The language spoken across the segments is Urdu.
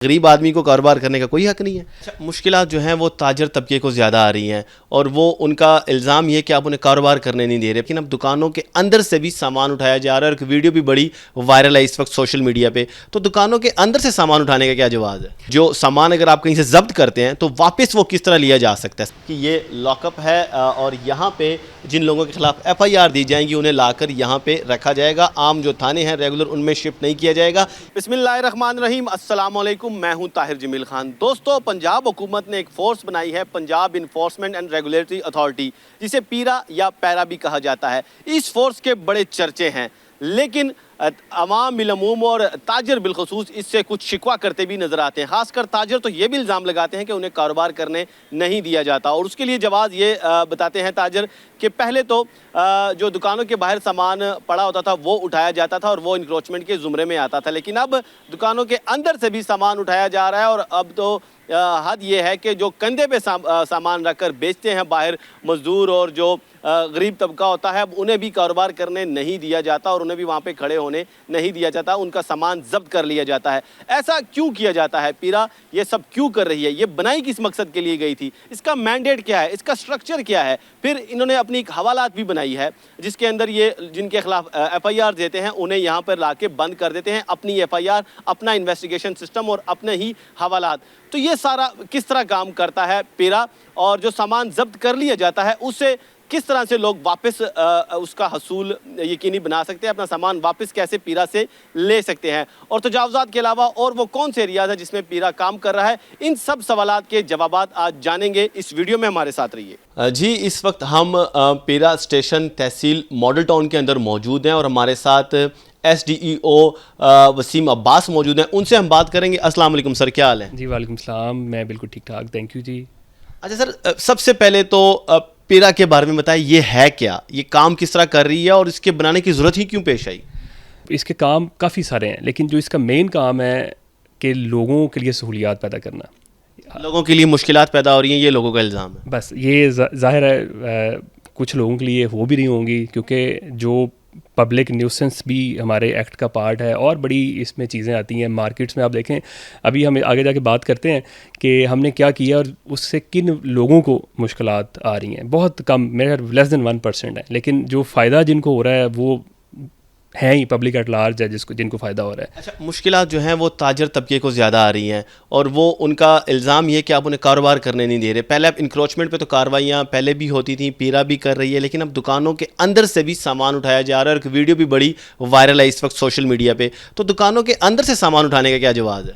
غریب آدمی کو کاروبار کرنے کا کوئی حق نہیں ہے. مشکلات جو ہیں وہ تاجر طبقے کو زیادہ آ رہی ہیں اور وہ ان کا الزام یہ کہ آپ انہیں کاروبار کرنے نہیں دے رہے، لیکن اب دکانوں کے اندر سے بھی سامان اٹھایا جا رہا ہے. اور ایک ویڈیو بھی بڑی وائرل ہے اس وقت سوشل میڈیا پہ. تو دکانوں کے اندر سے سامان اٹھانے کا کیا جواز ہے؟ جو سامان اگر آپ کہیں سے ضبط کرتے ہیں تو واپس وہ کس طرح لیا جا سکتا ہے؟ کہ یہ لاک اپ ہے اور یہاں پہ جن لوگوں کے خلاف ایف آئی آر دی جائیں گی انہیں لا کر یہاں پہ رکھا جائے گا. عام جو تھانے ہیں ریگولر ان میں شفٹ نہیں کیا جائے گا. بسم اللہ الرحمن الرحیم. السلام علیکم، میں ہوں طاہر جمیل خان. دوستو، پنجاب حکومت نے ایک فورس بنائی ہے، Punjab enforcement and regulatory authority, جسے پیرا یا پیرا بھی کہا جاتا ہے. اس فورس کے بڑے چرچے ہیں، لیکن عوام بالعموم اور تاجر بالخصوص اس سے کچھ شکوہ کرتے بھی نظر آتے ہیں. خاص کر تاجر تو یہ بھی الزام لگاتے ہیں کہ انہیں کاروبار کرنے نہیں دیا جاتا، اور اس کے لیے جواز یہ بتاتے ہیں تاجر کہ پہلے تو جو دکانوں کے باہر سامان پڑا ہوتا تھا وہ اٹھایا جاتا تھا اور وہ انکروچمنٹ کے زمرے میں آتا تھا، لیکن اب دکانوں کے اندر سے بھی سامان اٹھایا جا رہا ہے. اور اب تو حد یہ ہے کہ جو کندھے پہ سامان رکھ کر بیچتے ہیں باہر مزدور اور جو غریب طبقہ ہوتا ہے، اب انہیں بھی کاروبار کرنے نہیں دیا جاتا اور انہیں بھی وہاں پہ کھڑے ہونے نہیں دیا جاتا، ان کا سامان ضبط کر لیا جاتا ہے. ایسا کیوں کیا جاتا ہے؟ پیرا یہ سب کیوں کر رہی ہے؟ یہ بنائی کس مقصد کے لیے گئی تھی؟ اس کا مینڈیٹ کیا ہے؟ اس کا سٹرکچر کیا ہے؟ پھر انہوں نے اپنی ایک حوالات بھی بنائی ہے جس کے اندر یہ جن کے خلاف ایف آئی آر دیتے ہیں انہیں یہاں پر لا کے بند کر دیتے ہیں. اپنی ایف آئی آر، اپنا انویسٹیگیشن سسٹم اور اپنے ہی حوالات. تو یہ سارا کس طرح کام کرتا ہے پیرا، اور جو سامان ضبط کر لیا جاتا ہے اسے کس طرح سے لوگ واپس اس کا حصول یقینی بنا سکتے ہیں، اپنا سامان واپس کیسے پیرا سے لے سکتے ہیں، اور تجاوزات کے علاوہ اور وہ کون سے ایریاز ہیں جس میں پیرا کام کر رہا ہے؟ ان سب سوالات کے جوابات آج جانیں گے. اس ویڈیو میں ہمارے ساتھ رہیے. جی، اس وقت ہم پیرا اسٹیشن تحصیل ماڈل ٹاؤن کے اندر موجود ہیں اور ہمارے ساتھ ایس ڈی ای او وسیم عباس موجود ہیں. ان سے ہم بات کریں گے. السلام علیکم سر، کیا حال ہے؟ جی وعلیکم السلام، میں بالکل ٹھیک ٹھاک، تھینک یو جی. اچھا سر، سب سے پہلے تو پیرا کے بارے میں بتائیں، یہ ہے کیا، یہ کام کس طرح کر رہی ہے اور اس کے بنانے کی ضرورت ہی کیوں پیش آئی؟ اس کے کام کافی سارے ہیں، لیکن جو اس کا مین کام ہے کہ لوگوں کے لیے سہولیات پیدا کرنا. لوگوں کے لیے مشکلات پیدا ہو رہی ہیں، یہ لوگوں کا الزام ہے. بس یہ ظاہر ہے کچھ لوگوں کے لیے ہو بھی نہیں ہوں گی، کیونکہ جو پبلک نیوسنس بھی ہمارے ایکٹ کا پارٹ ہے اور بڑی اس میں چیزیں آتی ہیں مارکیٹس میں. آپ دیکھیں، ابھی ہم آگے جا کے بات کرتے ہیں کہ ہم نے کیا کیا اور اس سے کن لوگوں کو مشکلات آ رہی ہیں. بہت کم، میرے لیس دین 1% ہے، لیکن جو فائدہ جن کو ہو رہا ہے وہ ہیں ہی پبلک ایٹ لارج ہے جن کو فائدہ ہو رہا ہے. اچھا، مشکلات جو ہیں وہ تاجر طبقے کو زیادہ آ رہی ہیں اور وہ ان کا الزام یہ کہ آپ انہیں کاروبار کرنے نہیں دے رہے. پہلے اب انکروچمنٹ پہ تو کارروائیاں پہلے بھی ہوتی تھیں، پیرا بھی کر رہی ہے، لیکن اب دکانوں کے اندر سے بھی سامان اٹھایا جا رہا ہے. اور ایک ویڈیو بھی بڑی وائرل ہے اس وقت سوشل میڈیا پہ. تو دکانوں کے اندر سے سامان اٹھانے کا کیا جواز ہے؟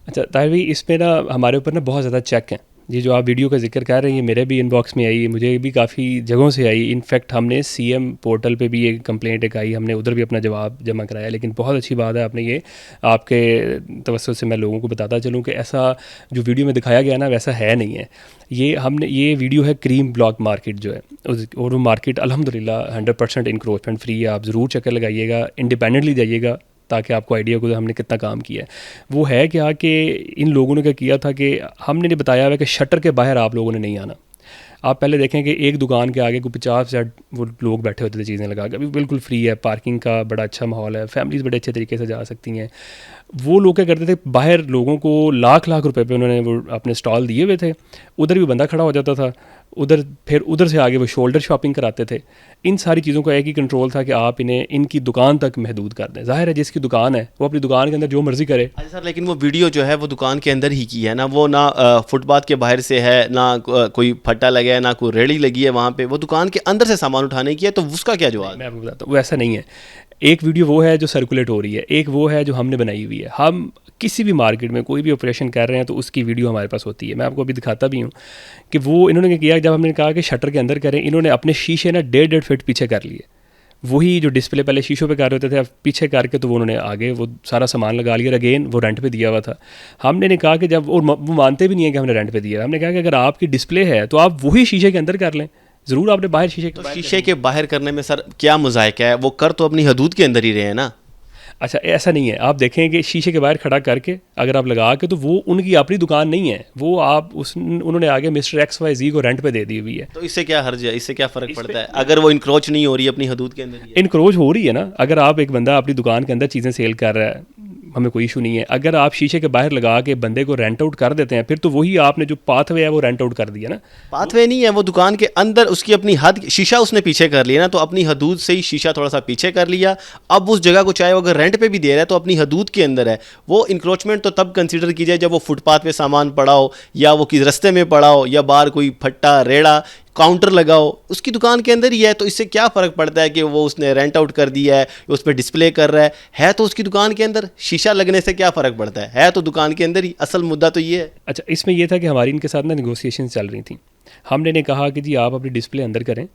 اچھا طاہر بھائی، اس میں نا ہمارے اوپر نا بہت زیادہ چیک ہیں. یہ جو آپ ویڈیو کا ذکر کر رہے ہیں میرے بھی ان باکس میں آئی، مجھے بھی کافی جگہوں سے آئی. انفیکٹ ہم نے سی ایم پورٹل پہ بھی ایک کمپلینٹ ایک آئی، ہم نے ادھر بھی اپنا جواب جمع کرایا. لیکن بہت اچھی بات ہے، آپ نے یہ آپ کے توسط سے میں لوگوں کو بتاتا چلوں کہ ایسا جو ویڈیو میں دکھایا گیا نا ویسا ہے نہیں ہے. یہ ویڈیو ہے کریم بلاک مارکیٹ جو ہے، اور وہ مارکیٹ الحمدللہ 100% انکروچمنٹ فری ہے. آپ ضرور چکر لگائیے گا، انڈیپینڈنٹلی جائیے گا تاکہ آپ کو آئیڈیا کو ہم نے کتنا کام کیا ہے. وہ ہے کیا کہ ان لوگوں نے کیا کیا تھا کہ ہم نے بتایا ہوا کہ شٹر کے باہر آپ لوگوں نے نہیں آنا. آپ پہلے دیکھیں کہ ایک دکان کے آگے کوئی 50 وہ لوگ بیٹھے ہوتے تھے چیزیں لگا کے. ابھی بالکل فری ہے، پارکنگ کا بڑا اچھا ماحول ہے، فیملیز بڑے اچھے طریقے سے جا سکتی ہیں. وہ لوگ کیا کرتے تھے، باہر لوگوں کو لاکھ روپے پہ انہوں نے وہ اپنے اسٹال دیے ہوئے تھے، ادھر بھی بندہ کھڑا ہو جاتا تھا، پھر ادھر سے آگے وہ شولڈر شاپنگ کراتے تھے. ان ساری چیزوں کا ایک ہی کنٹرول تھا کہ آپ انہیں ان کی دکان تک محدود کر دیں. ظاہر ہے جس کی دکان ہے وہ اپنی دکان کے اندر جو مرضی کرے. اچھا سر، لیکن وہ ویڈیو جو ہے وہ دکان کے اندر ہی کی ہے نا، وہ نہ فٹ پاتھ کے باہر سے ہے، نہ کوئی پھٹا لگا ہے، نہ کوئی ریڑھی لگی ہے وہاں پہ. وہ دکان کے اندر سے سامان اٹھانے کی ہے، تو اس کا کیا جواب؟ میں آپ کو بتاتا ہوں، وہ ایسا نہیں ہے. ایک ویڈیو وہ ہے جو سرکولیٹ ہو رہی ہے، ایک وہ ہے جو ہم نے بنائی ہوئی ہے. ہم کسی بھی مارکیٹ میں کوئی بھی آپریشن کر رہے ہیں تو اس کی ویڈیو ہمارے پاس ہوتی ہے. میں آپ کو ابھی دکھاتا بھی ہوں کہ وہ انہوں نے کیا. جب ہم نے کہا کہ شٹر کے اندر کریں، انہوں نے اپنے شیشے نا 1.5 فٹ پیچھے کر لیے. وہی جو ڈسپلے پہلے شیشوں پہ کر رہے تھے، اب پیچھے کر کے تو وہ انہوں نے آگے وہ سارا سامان لگا لیا. اگین وہ رینٹ پہ دیا ہوا تھا. ہم نے کہا کہ جب وہ مانتے بھی نہیں ہیں کہ ہم نے رینٹ پہ دیا. ہم نے کہا کہ اگر آپ کی ڈسپلے ہے تو آپ وہی شیشے کے اندر کر لیں. ضرور آپ نے باہر شیشے کے باہر کرنے میں سر کیا مذائقہ ہے؟ وہ کر تو اپنی حدود کے اندر ہی رہے ہیں نا. اچھا ایسا نہیں ہے، آپ دیکھیں کہ شیشے کے باہر کھڑا کر کے اگر آپ لگا کے، تو وہ ان کی اپنی دکان نہیں ہے، وہ انہوں نے آگے مسٹر ایکس وائی زی کو رینٹ پہ دے دی ہوئی ہے. تو اس سے کیا حرج ہے؟ اس سے کیا فرق پڑتا ہے اگر وہ انکروچ نہیں ہو رہی اپنی حدود کے اندر؟ انکروچ ہو رہی ہے نا. اگر آپ ایک بندہ اپنی دکان کے اندر چیزیں سیل کر رہا ہے، ہمیں کوئی ایشو نہیں ہے. اگر آپ شیشے کے باہر لگا کے بندے کو رینٹ آؤٹ کر دیتے ہیں پھر تو وہی آپ نے جو پاتھ وے ہے وہ رینٹ آؤٹ کر دیا نا. پاتھ وے نہیں ہے, وہ دکان کے اندر اس کی اپنی حد, شیشہ اس نے پیچھے کر لیا نا, تو اپنی حدود سے ہی شیشہ تھوڑا سا پیچھے کر لیا. اب اس جگہ کو چاہے وہ اگر رینٹ پہ بھی دے رہا ہے تو اپنی حدود کے اندر ہے. وہ انکروچمنٹ تو تب کنسیڈر کی جائے جب وہ فٹ پاتھ پہ سامان پڑا ہو, یا وہ کسی رستے میں پڑا ہو, یا باہر کوئی پھٹا ریڑا کاؤنٹر لگا ہو, اس کی دکان کے اندر ہی ہے. تو اس سے کیا فرق پڑتا ہے کہ وہ اس نے رینٹ آؤٹ کر دیا ہے, اس پہ ڈسپلے کر رہا ہے تو اس کی دکان کے اندر. شیشہ لگنے سے کیا فرق پڑتا ہے تو دکان کے اندر ہی. اصل مدعا تو یہ ہے. اچھا, اس میں یہ تھا کہ ہماری ان کے ساتھ نا نیگوسیشن چل رہی تھیں. ہم نے کہا کہ جی آپ اپنی ڈسپلے اندر کریں.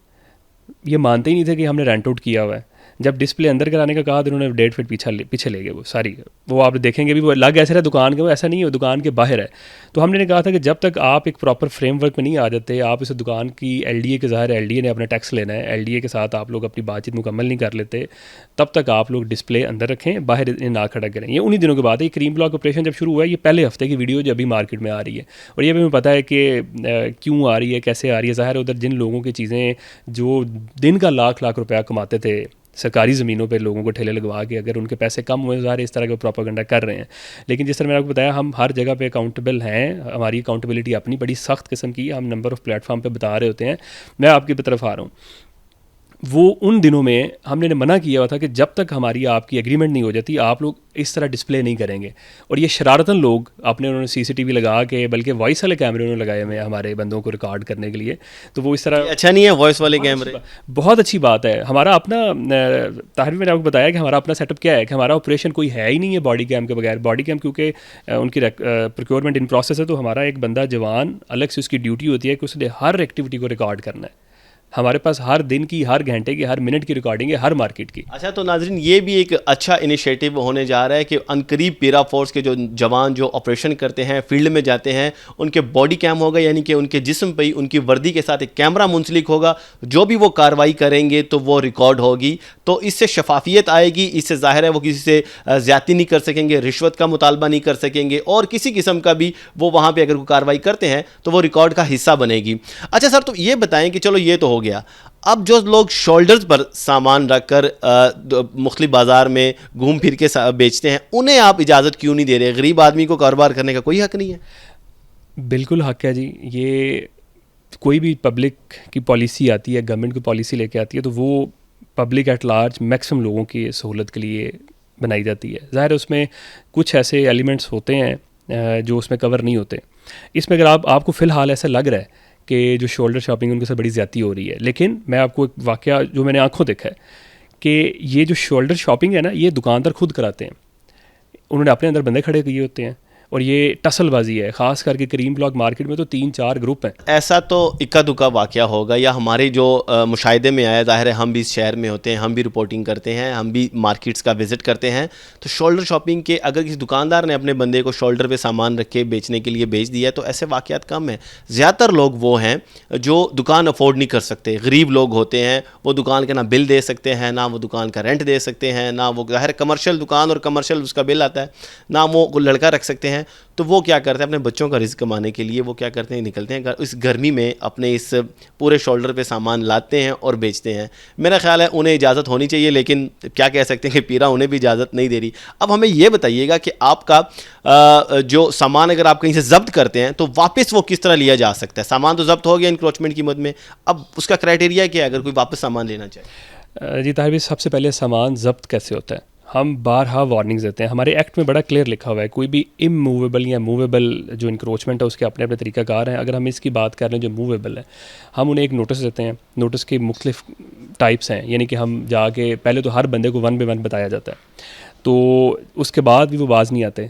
یہ مانتے ہی نہیں تھے کہ ہم نے رینٹ آؤٹ کیا ہوا ہے. جب ڈسپلے اندر کرانے کا کہا تو انہوں نے 1.5 فٹ پیچھے لے گئے. وہ ساری وہ آپ دیکھیں گے بھی وہ لگ ایسے رہا دکان کے, وہ ایسا نہیں ہے, وہ دکان کے باہر ہے. تو ہم نے کہا تھا کہ جب تک آپ ایک پراپر فریم ورک میں نہیں آ جاتے, آپ اسے دکان کی ایل ڈی اے کے ظاہر ایل ڈی اے نے اپنا ٹیکس لینا ہے, ایل ڈی اے کے ساتھ آپ لوگ اپنی بات چیت مکمل نہیں کر لیتے, تب تک آپ لوگ ڈسپلے اندر رکھیں, باہر نہ کھڑا کریں. یہ انہی دنوں کی بات ہے. یہ کریم بلاک آپریشن جب شروع ہوا ہے, یہ پہلے ہفتے کی ویڈیو جو ابھی مارکیٹ میں آ رہی ہے, اور یہ بھی ہمیں پتہ ہے کہ کیوں آ رہی ہے, کیسے آ رہی ہے. ظاہر ہے ادھر جن لوگوں کی چیزیں جو دن کا لاکھ روپیہ کماتے تھے سرکاری زمینوں پہ لوگوں کو ٹھیلے لگوا کے, اگر ان کے پیسے کم ہوئے ظاہر اس طرح کا پروپیگنڈا کر رہے ہیں. لیکن جس طرح میں نے آپ کو بتایا, ہم ہر جگہ پہ اکاؤنٹیبل ہیں. ہماری اکاؤنٹیبلٹی اپنی بڑی سخت قسم کی ہے. ہم نمبر آف پلیٹ فارم پہ بتا رہے ہوتے ہیں. میں آپ کی طرف آ رہا ہوں, وہ ان دنوں میں ہم نے منع کیا ہوا تھا کہ جب تک ہماری آپ کی ایگریمنٹ نہیں ہو جاتی آپ لوگ اس طرح ڈسپلے نہیں کریں گے. اور یہ شرارتاً لوگ اپنے انہوں نے سی سی ٹی وی لگا کے, بلکہ وائس والے کیمرے انہوں نے لگائے ہوئے ہمارے بندوں کو ریکارڈ کرنے کے لیے. تو وہ اس طرح اچھا نہیں ہے وائس والے کیمرے, بہت اچھی بات ہے. ہمارا اپنا طاہر میں نے آپ کو بتایا کہ ہمارا اپنا سیٹ اپ کیا ہے کہ ہمارا آپریشن کوئی ہے ہی نہیں ہے باڈی کیم کے بغیر. باڈی کیم کیونکہ ان کی پروکیورمنٹ ان پروسیس ہے, تو ہمارا ایک بندہ جوان الگ سے اس کی ڈیوٹی ہوتی ہے کہ اس نے ہر ایکٹیویٹی کو ریکارڈ کرنا ہے. ہمارے پاس ہر دن کی, ہر گھنٹے کی, ہر منٹ کی ریکارڈنگ ہے, ہر مارکیٹ کی. اچھا تو ناظرین یہ بھی ایک اچھا انیشیٹو ہونے جا رہا ہے کہ عنقریب پیرا فورس کے جو جوان جو آپریشن کرتے ہیں, فیلڈ میں جاتے ہیں, ان کے باڈی کیم ہوگا, یعنی کہ ان کے جسم پہ ان کی وردی کے ساتھ ایک کیمرہ منسلک ہوگا. جو بھی وہ کارروائی کریں گے تو وہ ریکارڈ ہوگی. تو اس سے شفافیت آئے گی. اس سے ظاہر ہے وہ کسی سے زیادتی نہیں کر سکیں گے, رشوت کا مطالبہ نہیں کر سکیں گے, اور کسی قسم کا بھی وہ وہاں پہ اگر کوئی کارروائی کرتے ہیں تو وہ ریکارڈ کا حصہ بنے گی. اچھا سر, تو یہ بتائیں کہ چلو یہ تو ہو گیا, اب جو لوگ شولڈرز پر سامان رکھ کر مختلف بازار میں گھوم پھر کے بیچتے ہیں, انہیں آپ اجازت کیوں نہیں دے رہے؟ غریب آدمی کو کاروبار کرنے کا کوئی حق نہیں ہے؟ بالکل حق ہے جی. یہ کوئی بھی پبلک کی پالیسی آتی ہے, گورنمنٹ کی پالیسی لے کے آتی ہے, تو وہ پبلک ایٹ لارج میکسیمم لوگوں کی سہولت کے لیے بنائی جاتی ہے. ظاہر ہے اس میں کچھ ایسے ایلیمنٹس ہوتے ہیں جو اس میں کور نہیں ہوتے. اس میں اگر آپ کو فی الحال ایسا لگ رہا ہے کہ جو شولڈر شاپنگ ان کے ساتھ بڑی زیادتی ہو رہی ہے, لیکن میں آپ کو ایک واقعہ جو میں نے آنکھوں دیکھا ہے کہ یہ جو شولڈر شاپنگ ہے نا, یہ دکاندار خود کراتے ہیں. انہوں نے اپنے اندر بندے کھڑے کیے ہوتے ہیں, اور یہ ٹسل بازی ہے. خاص کر کے کریم بلاک مارکیٹ میں تو 3-4 گروپ ہیں. ایسا تو اکا دکا واقعہ ہوگا, یا ہمارے جو مشاہدے میں آیا, ظاہر ہے ہم بھی اس شہر میں ہوتے ہیں, ہم بھی رپورٹنگ کرتے ہیں, ہم بھی مارکیٹس کا وزٹ کرتے ہیں. تو شولڈر شاپنگ کے اگر کسی دکاندار نے اپنے بندے کو شولڈر پہ سامان رکھ کے بیچنے کے لیے بیچ دیا ہے, تو ایسے واقعات کم ہیں. زیادہ تر لوگ وہ ہیں جو دکان افورڈ نہیں کر سکتے. غریب لوگ ہوتے ہیں, وہ دکان کا نہ بل دے سکتے ہیں, نہ وہ دکان کا رینٹ دے سکتے ہیں, نہ وہ ظاہر کمرشل دکان اور کمرشل اس کا بل آتا ہے, نہ وہ لڑکا رکھ سکتے ہیں. تو وہ کیا کرتے ہیں, اپنے بچوں کا رزق کمانے کے لیے وہ کیا کرتے ہیں, نکلتے ہیں اس گرمی میں اپنے اس پورے شولڈر پہ سامان لاتے ہیں اور بیچتے ہیں. میرا خیال ہے انہیں اجازت ہونی چاہیے, لیکن کیا کہہ سکتے ہیں کہ پیرا انہیں بھی اجازت نہیں دے رہی. اب ہمیں یہ بتائیے گا کہ آپ کا جو سامان اگر آپ کہیں سے ضبط کرتے ہیں تو واپس وہ کس طرح لیا جا سکتا ہے؟ سامان تو ضبط ہو گیا انکروچمنٹ کی مد میں, اب اس کا کرائٹیریا کیا ہے اگر کوئی واپس سامان لینا چاہے؟ جی طاہر بھائی, سب سے پہلے سامان ضبط کیسے ہوتا ہے؟ ہم بارہا وارننگز دیتے ہیں. ہمارے ایکٹ میں بڑا کلیئر لکھا ہوا ہے, کوئی بھی اموویبل یا موویبل جو انکروچمنٹ ہے اس کے اپنے اپنے طریقہ کار ہیں. اگر ہم اس کی بات کر رہے ہیں جو موویبل ہے, ہم انہیں ایک نوٹس دیتے ہیں. نوٹس کے مختلف ٹائپس ہیں, یعنی کہ ہم جا کے پہلے تو ہر بندے کو 1 by 1 بتایا جاتا ہے, تو اس کے بعد بھی وہ باز نہیں آتے.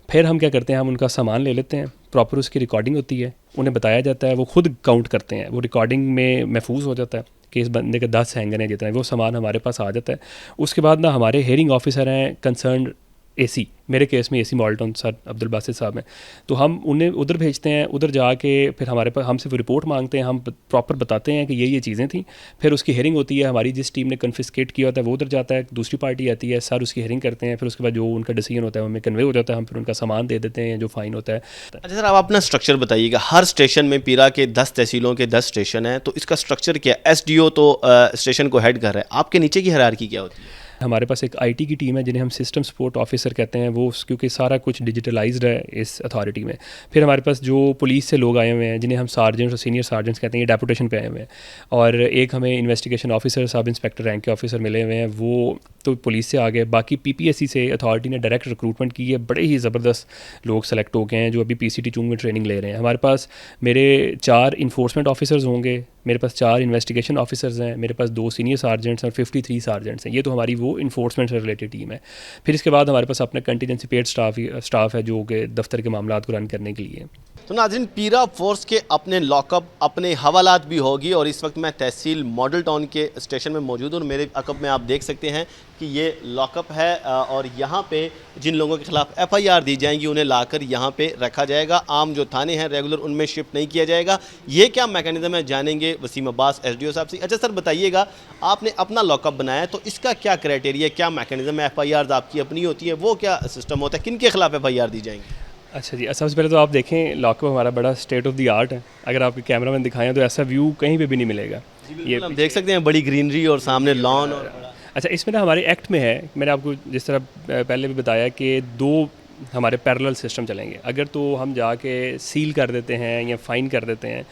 پھر ہم کیا کرتے ہیں, ہم ان کا سامان لے لیتے ہیں, پراپر اس کی ریکارڈنگ ہوتی ہے, انہیں بتایا جاتا ہے, وہ خود کاؤنٹ کرتے ہیں, وہ ریکارڈنگ میں محفوظ ہو جاتا ہے کہ اس بندے کے 10 ہینگر ہیں جتنے, وہ سامان ہمارے پاس آ جاتا ہے. اس کے بعد نا ہمارے ہیئرنگ آفیسر ہیں کنسرنڈ اے سی, میرے کیس میں اے سی مالٹن سر عبد الباسط صاحب ہیں, تو ہم انہیں ادھر بھیجتے ہیں. ادھر جا کے پھر ہمارے پاس ہم سے وہ رپورٹ مانگتے ہیں, ہم پراپر بتاتے ہیں کہ یہ چیزیں تھیں. پھر اس کی ہیئرنگ ہوتی ہے, ہماری جس ٹیم نے کنفسکیٹ کیا ہوتا ہے وہ ادھر جاتا ہے, دوسری پارٹی آتی ہے, سر اس کی ہیئرنگ کرتے ہیں. پھر اس کے بعد جو ان کا ڈیسیجن ہوتا ہے ہمیں کنوے ہو جاتا ہے, ہم پھر ان کا سامان دے دیتے ہیں جو فائن ہوتا ہے. اچھا سر, آپ اپنا اسٹرکچر بتائیے گا. ہر اسٹیشن میں پیرا کے 10 تحصیلوں کے 10 اسٹیشن ہیں, تو اس کا اسٹرکچر کیا ہے؟ ایس ڈی او تو اسٹیشن کو ہیڈ کر رہا ہے, آپ کے نیچے کی ہیرارکی کیا ہوتی ہے؟ ہمارے پاس ایک آئی ٹی کی ٹیم ہے جنہیں ہم سسٹم سپورٹ آفیسر کہتے ہیں، وہ کیونکہ سارا کچھ ڈیجیٹلائزڈ ہے اس اتھارٹی میں. پھر ہمارے پاس جو پولیس سے لوگ آئے ہوئے ہیں جنہیں ہم سارجنٹس اور سینئر سارجنٹس کہتے ہیں، یہ ڈیپوٹیشن پہ آئے ہوئے ہیں. اور ایک ہمیں انویسٹیگیشن آفیسر، سب انسپیکٹر رینک کے آفیسر ملے ہوئے ہیں، وہ تو پولیس سے آ گئے. باقی پی پی ایس سی سے اتھارٹی نے ڈائریکٹ ریکروٹمنٹ کی ہے، بڑے ہی زبردست لوگ سلیکٹ ہو گئے ہیں جو ابھی پی سی ٹی چونگ میں ٹریننگ لے رہے ہیں. ہمارے پاس میرے 4 انفورسمنٹ آفیسرز ہوں گے، میرے پاس 4 انویسٹیگیشن آفیسرز ہیں، میرے پاس 2 سینئر سارجنٹس اور 53 سارجنٹس ہیں. یہ تو ہماری وہ انفورسمنٹ سے ریلیٹڈ ٹیم ہے. پھر اس کے بعد ہمارے پاس اپنا کنٹینجنسی پیڈ اسٹاف ہے جو کہ دفتر کے معاملات کو رن کرنے کے لیے. تو ناظرین، پیرا فورس کے اپنے لاک اپ، اپنے حوالات بھی ہوگی، اور اس وقت میں تحصیل ماڈل ٹاؤن کے اسٹیشن میں موجود ہوں. میرے عقب میں آپ دیکھ سکتے ہیں کہ یہ لاک اپ ہے، اور یہاں پہ جن لوگوں کے خلاف ایف آئی آر دی جائیں گی انہیں لا کر یہاں پہ رکھا جائے گا. عام جو تھانے ہیں ریگولر ان میں شفٹ نہیں کیا جائے گا. یہ کیا میکانزم ہے جانیں گے وسیم عباس ایس ڈی او صاحب سے. اچھا سر بتائیے گا، آپ نے اپنا لاک اپ بنایا ہے تو اس کا کیا کرائٹیریا، کیا میکانزم ہے؟ ایف آئی آرز آپ کی اپنی ہوتی ہے، وہ کیا سسٹم ہوتا ہے، کن کے خلاف ایف آئی آر دی جائیں گی؟ اچھا جی، سب سے پہلے تو آپ دیکھیں لاک اپ ہمارا بڑا اسٹیٹ آف دی آرٹ ہے. اگر آپ کے کیمرہ مین دکھائیں تو ایسا ویو کہیں پہ بھی نہیں ملے گا. یہ ہم دیکھ سکتے ہیں بڑی گرینری اور سامنے لان. اور اچھا، اس میں نا ہمارے ایکٹ میں ہے، میں نے آپ کو جس طرح پہلے بھی بتایا کہ 2 ہمارے پیرلل سسٹم چلیں گے. اگر تو ہم جا کے سیل کر دیتے ہیں یا فائن کر دیتے ہیں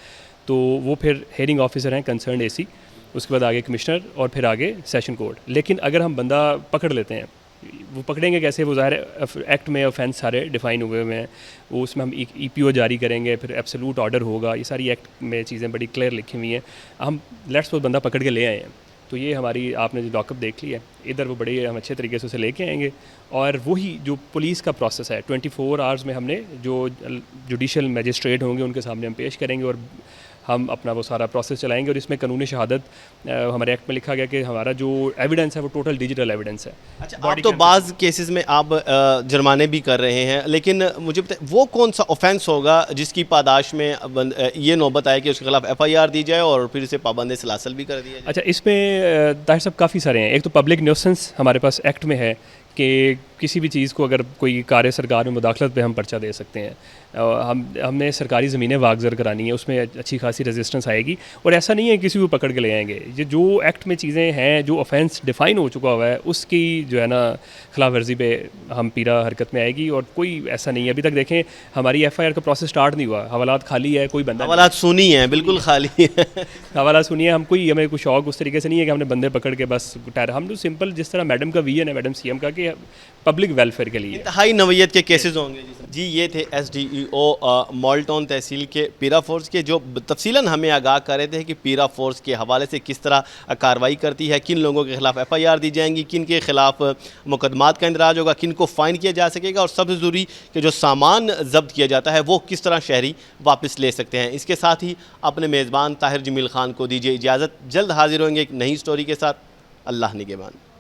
تو وہ پھر ہیئرنگ آفیسر ہیں کنسرنڈ اے سی، اس کے بعد آگے کمشنر اور پھر آگے سیشن کورٹ. لیکن اگر ہم بندہ پکڑ لیتے ہیں، وہ پکڑیں گے کیسے؟ وہ ظاہر ایکٹ میں آفینس سارے ڈیفائن ہوئے ہوئے ہیں. وہ اس میں ہم ای پی او جاری کریں گے، پھر ایبسولوٹ آرڈر ہوگا. یہ ساری ایکٹ میں چیزیں بڑی کلیئر لکھی ہوئی ہیں. ہم لیٹس وہ بندہ پکڑ کے لے آئے ہیں تو یہ ہماری، آپ نے جو لاک اپ دیکھ لی ہے ادھر، وہ بڑے ہم اچھے طریقے سے اسے لے کے آئیں گے. اور وہی جو پولیس کا پروسیس ہے 24 آورز میں ہم نے جو جوڈیشل میجسٹریٹ ہوں گے ان کے سامنے ہم پیش کریں گے اور ہم اپنا وہ سارا پروسیس چلائیں گے. اور اس میں قانون شہادت ہمارے ایکٹ میں لکھا گیا کہ ہمارا جو ایویڈنس ہے وہ ٹوٹل ڈیجیٹل ایویڈنس ہے. اچھا، آپ تو بعض کیسز میں آپ جرمانے بھی کر رہے ہیں، لیکن مجھے بتائیں وہ کون سا اوفینس ہوگا جس کی پاداش میں یہ نوبت آئے کہ اس کے خلاف ایف آئی آر دی جائے اور پھر اسے پابند سلاسل بھی کر دیا جائے؟ اچھا، اس میں طاہر صاحب کافی سارے ہیں. ایک تو پبلک نیوسنس ہمارے پاس ایکٹ میں ہے کہ کسی بھی چیز کو اگر کوئی کار سرکار میں مداخلت پہ ہم پرچہ دے سکتے ہیں. ہم نے سرکاری زمینیں واگزر کرانی ہیں، اس میں اچھی خاصی ریزسٹنس آئے گی. اور ایسا نہیں ہے کسی کو پکڑ کے لے آئیں گے. یہ جو ایکٹ میں چیزیں ہیں، جو آفینس ڈیفائن ہو چکا ہوا ہے، اس کی جو ہے نا خلاف ورزی پہ ہم پیرا حرکت میں آئے گی. اور کوئی ایسا نہیں ہے، ابھی تک دیکھیں ہماری ایف آئی آر کا پروسیس سٹارٹ نہیں ہوا. حوالات خالی ہے، کوئی بندہ، حوالات سنی ہیں، بالکل خالی ہے. حوالات سنیے. ہم ہمیں کوئی شوق اس طریقے سے نہیں ہے کہ ہم نے بندے پکڑ کے بس ہم تو سمپل جس طرح میڈم کا ویژن ہے، میڈم سی ایم کا، کہ پبلک ویلفیئر کے لیے انتہائی نوعیت کے کیسز ہوں گے. جی یہ تھے ایس ڈی ای او ماڈل ٹاؤن تحصیل کے پیرا فورس کے، جو تفصیلاً ہمیں آگاہ کر رہے تھے کہ پیرا فورس کے حوالے سے کس طرح کارروائی کرتی ہے، کن لوگوں کے خلاف ایف آئی آر دی جائیں گی، کن کے خلاف مقدمات کا اندراج ہوگا، کن کو فائن کیا جا سکے گا، اور سب سے ضروری کہ جو سامان ضبط کیا جاتا ہے وہ کس طرح شہری واپس لے سکتے ہیں. اس کے ساتھ ہی اپنے میزبان طاہر جمیل خان کو دیجیے اجازت. جلد حاضر ہوئیں گے ایک نئی سٹوری کے ساتھ. اللہ نگہبان.